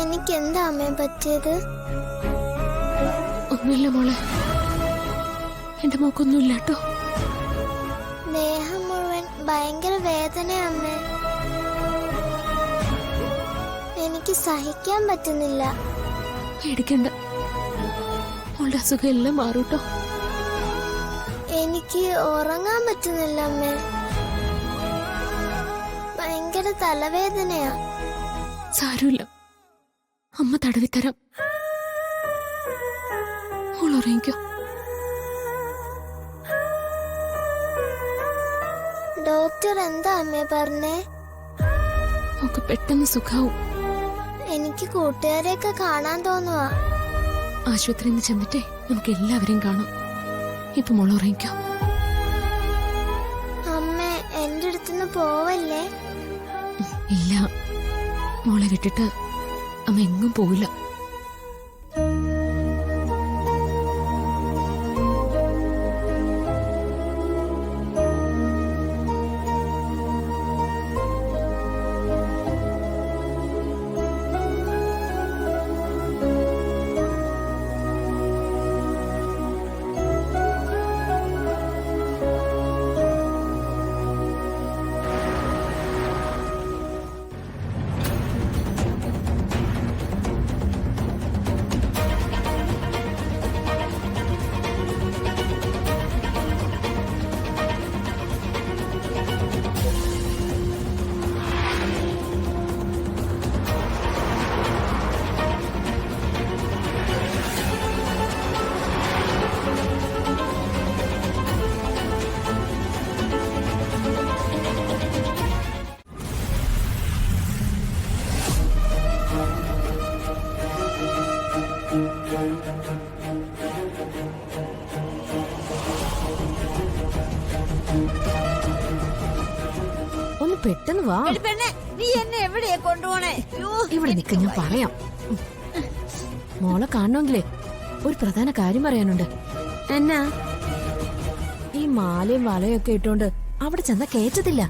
എനിക്ക് എന്താ അമ്മേ പറ്റിയത്? ഒന്നുമില്ല മോളെ, എന്റെ മോക്കൊന്നുമില്ല കേട്ടോ. ദേഹം മുഴുവൻ ഭയങ്കര വേദനയാ അമ്മേ. എനിക്ക് സഹിക്കാൻ പറ്റുന്നില്ല. പേടിക്കണ്ട, മോളുടെ അസുഖം എല്ലാം മാറൂട്ടോ. എനിക്ക് ഉറങ്ങാൻ പറ്റുന്നില്ല അമ്മേ. ഭയങ്കര തലവേദനയാ. സാരമില്ല, അമ്മ തടവിത്തരാം. മോൾ ഉറങ്ങിക്കോ. ഡോക്ടർ എന്താ അമ്മേ പറഞ്ഞേ? മോക്ക് പെട്ടെന്ന് സുഖാവും. എനിക്ക് കൂട്ടുകാരെയൊക്കെ കാണാൻ തോന്നുവാ. ആശുപത്രിയിൽ നിന്ന് ചെന്നിട്ടേ നമുക്ക് എല്ലാവരെയും കാണാം. ഇപ്പൊ മോൾ ഉറങ്ങിക്കോ. അമ്മേ, എന്റെ അടുത്തുനിന്ന് പോവല്ലേ? ഇല്ല, മോളെ വിട്ടിട്ട് അമ്മ എങ്ങും പോവില്ല. ഒന്ന് പെട്ടെന്ന് വാ. നീ എന്നെ എവിടെയാ കൊണ്ടുപോണേ? ഇവിടെ നിൽക്ക, ഞാൻ പറയാം. മോളെ കാണണമെങ്കിലേ ഒരു പ്രധാന കാര്യം പറയാനുണ്ട്. എന്നാ? ഈ മാലയും വളയും ഒക്കെ ഇട്ടോണ്ട് അവിടെ ചെന്ന കേറ്റത്തില്ല.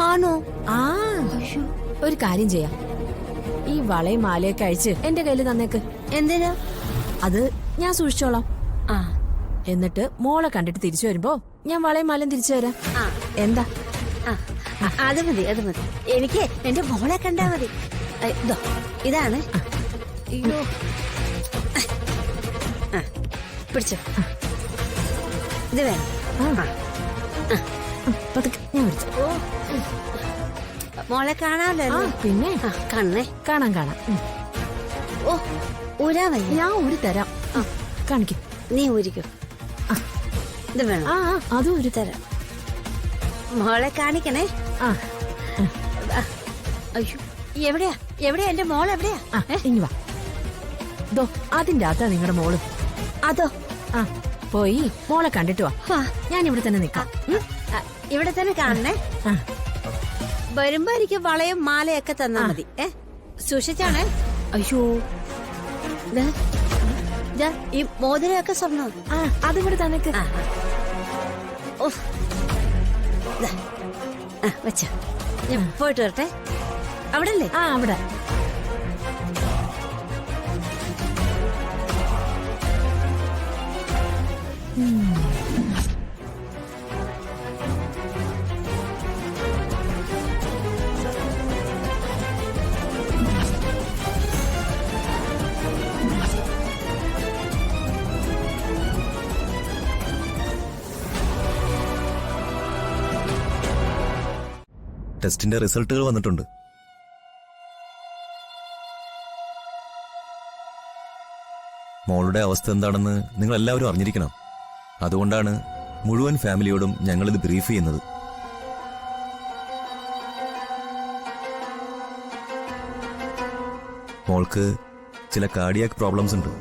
ആണോ? ആ, ഒരു കാര്യം ചെയ്യാം. ഈ വളയും മാലയൊക്കെ അഴിച്ച് എന്റെ കയ്യിൽ തന്നേക്ക്. എന്തിനാ? അത് ഞാൻ സൂക്ഷിച്ചോളാം. ആ, എന്നിട്ട് മോളെ കണ്ടിട്ട് തിരിച്ചു വരുമ്പോ ഞാൻ വളയും മാലയും തിരിച്ചു തരാം. എന്താ? അത് മതി, അത് മതി. എനിക്ക് എന്റെ മോളെ കണ്ടാ മതി. ഇതോ, ഇതാണ്. അയ്യോ, പിടിച്ചോ. ഇത് വേണം. പതുക്കെ ഞാൻ വിളിച്ചു. മോളെ കാണാമല്ലോ. പിന്നെ കണ്ണേ, കാണാം കാണാം. ഓ, ഊരാ വയ്യ. ഞാൻ ഊരി തരാം. കാണിക്കും. നീ ഊരിക്കോ. ഇത് വേണം. ആ, അതും ഊരി തരാം. മോളെ കാണിക്കണേ. അയ്യോ, എവിടെയാ എവിടെയാ എന്റെ മോൾ? എവിടെയാ? ഇനി വാ. ദോ, അതിന്റെ അകത്താ നിങ്ങളുടെ മോള്. അതോ? ആ, പോയി മോളെ കണ്ടിട്ട് വാ. ഞാൻ ഇവിടെ തന്നെ നിക്കാം. ഇവിടെ തന്നെ കാണണേ. വരുമ്പോ എനിക്ക് വളയും മാലയൊക്കെ തന്നാ മതി. സൂക്ഷിച്ചാണേ. അയ്യോ, ഈ മോതിരയൊക്കെ സ്വർണ്ണം. അതിവിടെ തന്നേക്ക്. വെച്ച ഞാൻ പോയിട്ട് വരട്ടെ. അവിടെ അല്ലേ? അവിടെ. ടെസ്റ്റിന്റെ റിസൾട്ടുകൾ വന്നിട്ടുണ്ട്. മോളുടെ അവസ്ഥ എന്താണെന്ന് നിങ്ങൾ എല്ലാവരും അറിഞ്ഞിരിക്കണം. അതുകൊണ്ടാണ് മുഴുവൻ ഫാമിലിയോടും ഞങ്ങളിത് ബ്രീഫ് ചെയ്യുന്നത്. മോൾക്ക് ചില കാർഡിയാക് പ്രോബ്ലംസ് ഉണ്ട്.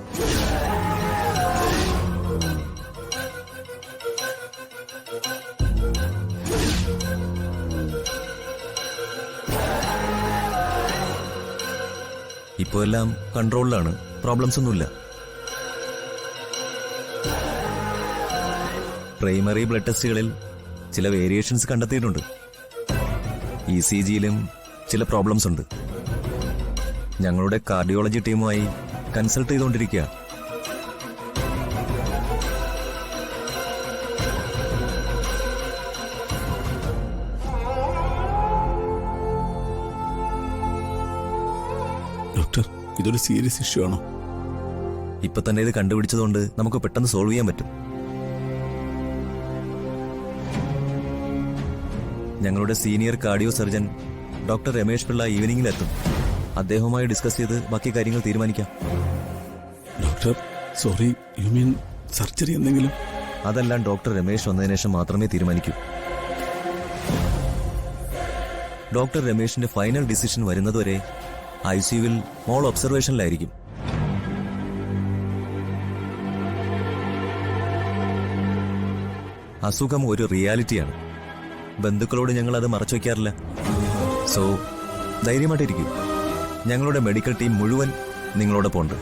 ഇപ്പോൾ എല്ലാം കൺട്രോളിലാണ്, പ്രോബ്ലംസ് ഒന്നുമില്ല. പ്രൈമറി ബ്ലഡ് ടെസ്റ്റുകളിൽ ചില വേരിയേഷൻസ് കണ്ടെത്തിയിട്ടുണ്ട്. ECGയിലും ചില പ്രോബ്ലംസ് ഉണ്ട്. ഞങ്ങളുടെ കാർഡിയോളജി ടീമുമായി കൺസൾട്ട് ചെയ്തുകൊണ്ടിരിക്കുക. ഡോക്ടർ, ഇതൊരു സീരിയസ് ഇഷ്യൂ ആണോ? ഇപ്പൊ തന്നെ ഇത് കണ്ടുപിടിച്ചതുകൊണ്ട് നമുക്ക് പെട്ടെന്ന് സോൾവ് ചെയ്യാൻ പറ്റും. ഞങ്ങളുടെ senior cardio surgeon doctor Ramesh Pillai ഈവനിങ്ങിലെത്തും. അദ്ദേഹവുമായി ഡിസ്കസ് ചെയ്ത് ബാക്കി കാര്യങ്ങൾ തീരുമാനിക്കാം. Doctor, sorry, you mean surgery എന്തെങ്കിലും? അതെല്ലാം ഡോക്ടർ രമേഷ് വന്നതിന് ശേഷം മാത്രമേ തീരുമാനിക്കൂ. ഡോക്ടർ രമേഷിന്റെ ഫൈനൽ ഡിസിഷൻ വരുന്നതുവരെ ICUവിൽ മോൾ ഒബ്സർവേഷനിലായിരിക്കും. അസുഖം ഒരു റിയാലിറ്റിയാണ്. ബന്ധുക്കളോട് ഞങ്ങൾ അത് മറച്ചു വയ്ക്കാറില്ല. സോ ധൈര്യമായിട്ടിരിക്കും. ഞങ്ങളുടെ മെഡിക്കൽ ടീം മുഴുവൻ നിങ്ങളോടൊപ്പം ഉണ്ട്.